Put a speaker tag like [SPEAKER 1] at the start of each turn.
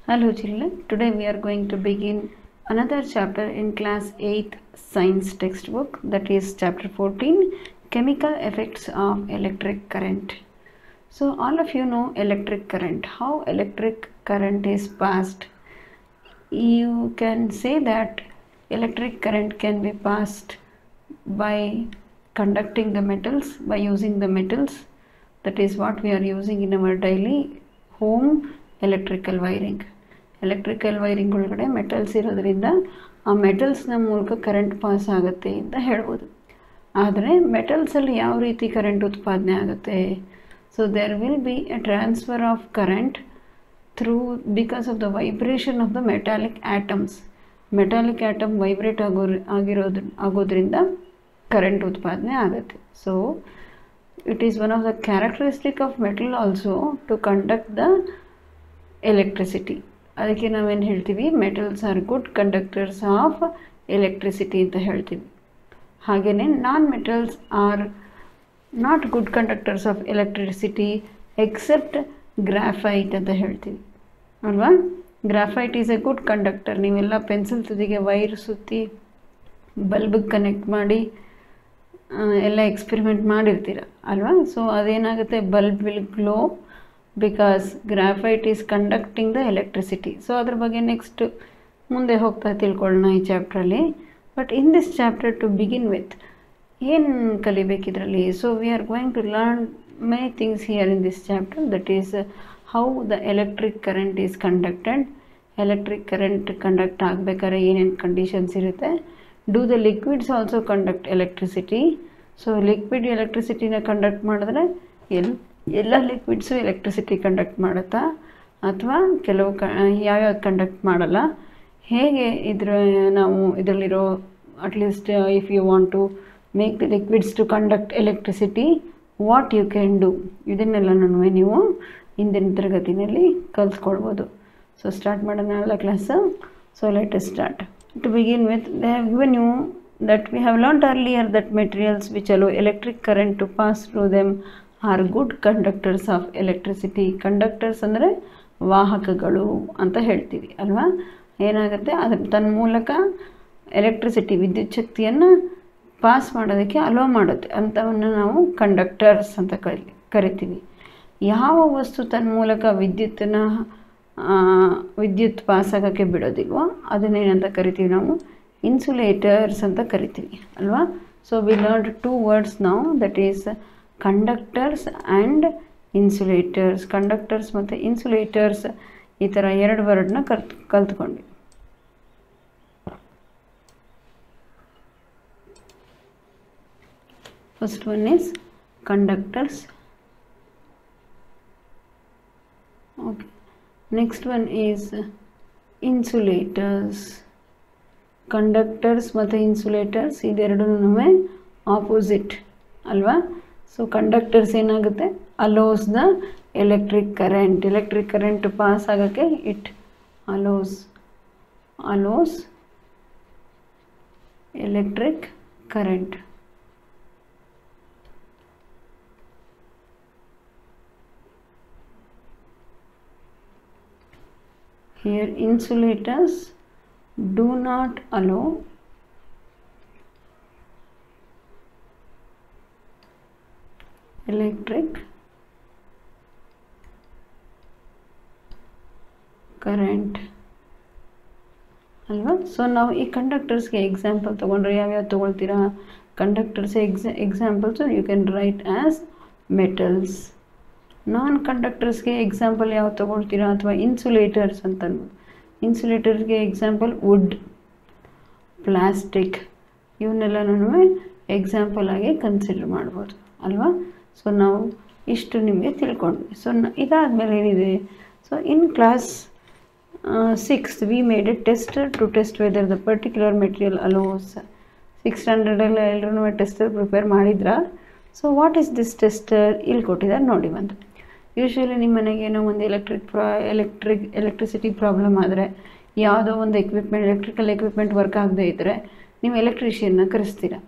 [SPEAKER 1] Hello children, today we are going to begin another chapter in class 8th science textbook, that is chapter 14, chemical effects of electric current. So all of you know electric current, how electric current is passed. You can say that electric current can be passed by conducting the metals, by using the metals. That is what we are using in our daily home electrical wiring. Electrical wiring ಒಳಗಡೆ metals ಇರೋದ್ರಿಂದ ಆ ಮೆಟಲ್ಸ್ನ ಮೂಲಕ current pass ಆಗುತ್ತೆ ಅಂತ ಹೇಳ್ಬೋದು. ಆದರೆ ಮೆಟಲ್ಸಲ್ಲಿ ಯಾವ ರೀತಿ ಕರೆಂಟ್ ಉತ್ಪಾದನೆ ಆಗುತ್ತೆ? So there will be a transfer of current through because of the vibration of the metallic atoms. Metallic atom vibrate ಆಗೋದ್ರಿಂದ ಕರೆಂಟ್ ಉತ್ಪಾದನೆ ಆಗುತ್ತೆ. So it is one of the characteristic of metal also to conduct the electricity. ಅದಕ್ಕೆ ನಾವೇನು ಹೇಳ್ತೀವಿ, metals are good conductors of electricity ಅಂತ ಹೇಳ್ತೀವಿ. ಹಾಗೆಯೇ non metals are not good conductors of electricity except graphite ಅಂತ ಹೇಳ್ತೀವಿ ಅಲ್ವಾ. Graphite is A good conductor. ನೀವೆಲ್ಲ ಪೆನ್ಸಿಲ್ ತುದಿಗೆ ವೈರ್ ಸುತ್ತಿ ಬಲ್ಬಿಗೆ ಕನೆಕ್ಟ್ ಮಾಡಿ ಎಲ್ಲ ಎಕ್ಸ್ಪೆರಿಮೆಂಟ್ ಮಾಡಿರ್ತೀರ ಅಲ್ವಾ. ಸೊ ಅದೇನಾಗುತ್ತೆ, bulb will glow because graphite is conducting the electricity. So ಅದ್ರ ಬಗ್ಗೆ ನೆಕ್ಸ್ಟ್ ಮುಂದೆ ಹೋಗ್ತಾ ತಿಳ್ಕೊಳ್ಳೋಣ ಈ ಚಾಪ್ಟ್ರಲ್ಲಿ. But in this chapter to begin with ಏನು ಕಲಿಬೇಕಿದ್ರಲ್ಲಿ? So we are going to learn many things here in this chapter, that is how the electric current is conducted. Electric current conduct ಆಗಬೇಕಾದ್ರೆ ಏನೇನು conditions ಇರುತ್ತೆ. Do the liquids also conduct electricity. So liquid ಎಲೆಕ್ಟ್ರಿಸಿಟಿನ conduct ಮಾಡಿದ್ರೆ ಎಲ್ಲ liquids electricity conduct ಮಾಡುತ್ತಾ, ಅಥವಾ ಕೆಲವು ಯಾವ್ಯಾವ್ದು ಕಂಡಕ್ಟ್ ಮಾಡಲ್ಲ? ಹೇಗೆ ನಾವು ಇದರಲ್ಲಿರೋ at least if you want to make the liquids to conduct electricity, what you can do, ಇದನ್ನೆಲ್ಲನೂ ನೀವು ಇಂದಿನ ತರಗತಿಯಲ್ಲಿ ಕಲಿಸ್ಕೊಳ್ಬೋದು. ಸೊ ಸ್ಟಾರ್ಟ್ ಮಾಡೋಣ ಅಲ್ಲ class. So let us start. To begin with, they have given you that we have learnt earlier that materials which allow electric current to pass through them are good conductors of electricity. Conductors ಅಂದರೆ ವಾಹಕಗಳು ಅಂತ ಹೇಳ್ತೀವಿ ಅಲ್ವಾ. ಏನಾಗುತ್ತೆ, ಅದ್ರ ತನ್ನ ಮೂಲಕ electricity ವಿದ್ಯುತ್ ಶಕ್ತಿಯನ್ನು ಪಾಸ್ ಮಾಡೋದಕ್ಕೆ ಅಲೋ ಮಾಡುತ್ತೆ, ಅಂಥವನ್ನು ನಾವು ಕಂಡಕ್ಟರ್ಸ್ ಅಂತ ಕರಿತೀವಿ. ಯಾವ ವಸ್ತು ತನ್ನ ಮೂಲಕ ವಿದ್ಯುತ್ ಪಾಸ್ ಆಗೋಕ್ಕೆ ಬಿಡೋದಿಲ್ವೋ ಅದನ್ನೇನಂತ ಕರಿತೀವಿ ನಾವು? ಇನ್ಸುಲೇಟರ್ಸ್ ಅಂತ ಕರಿತೀವಿ ಅಲ್ವಾ. So we learned 2 words now, that is conductors and insulators. Conductors ಮತ್ತು ಇನ್ಸುಲೇಟರ್ಸ್ ಈ ಥರ 2 ವರ್ಡ್ನ ಕಲ್ತ್ಕೊಂಡ್ವಿ. First one is conductors. Okay, next one is insulators. Conductors ಮತ್ತು ಇನ್ಸುಲೇಟರ್ಸ್ ಇದೆರಡೂ ಆಪೋಸಿಟ್ ಅಲ್ವಾ. ಸೊ ಕಂಡಕ್ಟರ್ಸ್ ಏನಾಗುತ್ತೆ, allows the electric current pass ಆಗೋಕ್ಕೆ it allows electric current. Here insulators do not allow electric current ಅಲ್ವಾ. ಸೊ ನಾವು ಈ ಕಂಡಕ್ಟರ್ಸ್ಗೆ ಎಕ್ಸಾಂಪಲ್ ತೊಗೊಂಡ್ರೆ ಯಾವ್ಯಾವ ತೊಗೊಳ್ತೀರಾ? Conductors examples you can write as metals. Non ಕಂಡಕ್ಟರ್ಸ್ಗೆ ಎಕ್ಸಾಂಪಲ್ ಯಾವ ತೊಗೊಳ್ತೀರಾ? ಅಥವಾ ಇನ್ಸುಲೇಟರ್ಸ್ ಅಂತ ಅನ್ಬೋದು. ಇನ್ಸುಲೇಟರ್ಸ್ಗೆ ಎಕ್ಸಾಂಪಲ್ ವುಡ್, ಪ್ಲಾಸ್ಟಿಕ್, ಇವನ್ನೆಲ್ಲನೂ ಎಕ್ಸಾಂಪಲ್ ಆಗಿ ಕನ್ಸಿಡರ್ ಮಾಡ್ಬೋದು ಅಲ್ವಾ. ಸೊ ನಾವು ಇಷ್ಟು ನಿಮಗೆ ತಿಳ್ಕೊಂಡ್ವಿ. ಸೊ ಇದಾದಮೇಲೆ ಏನಿದೆ, so in class 6th we made a tester to test whether the particular material allows. 6th standardಲ್ಲಿ ಎಲ್ಲರೂ ಟೆಸ್ಟರ್ ಪ್ರಿಪೇರ್ ಮಾಡಿದ್ರಾ? So what is this tester ಇಲ್ಲಿ ಕೊಟ್ಟಿದ್ದಾರೆ ನೋಡಿ. ಒಂದು ಯೂಶ್ವಲಿ ನಿಮ್ಮ ಮನೆಗೆ ಏನೋ ಒಂದು ಎಲೆಕ್ಟ್ರಿಸಿಟಿ ಪ್ರಾಬ್ಲಮ್ ಆದರೆ, ಯಾವುದೋ ಒಂದು ಎಲೆಕ್ಟ್ರಿಕಲ್ ಎಕ್ವಿಪ್ಮೆಂಟ್ ವರ್ಕ್ ಆಗದೇ ಇದ್ದರೆ ನೀವು ಎಲೆಕ್ಟ್ರಿಷಿಯನ್ನ ಕರೆಸ್ತೀರಾ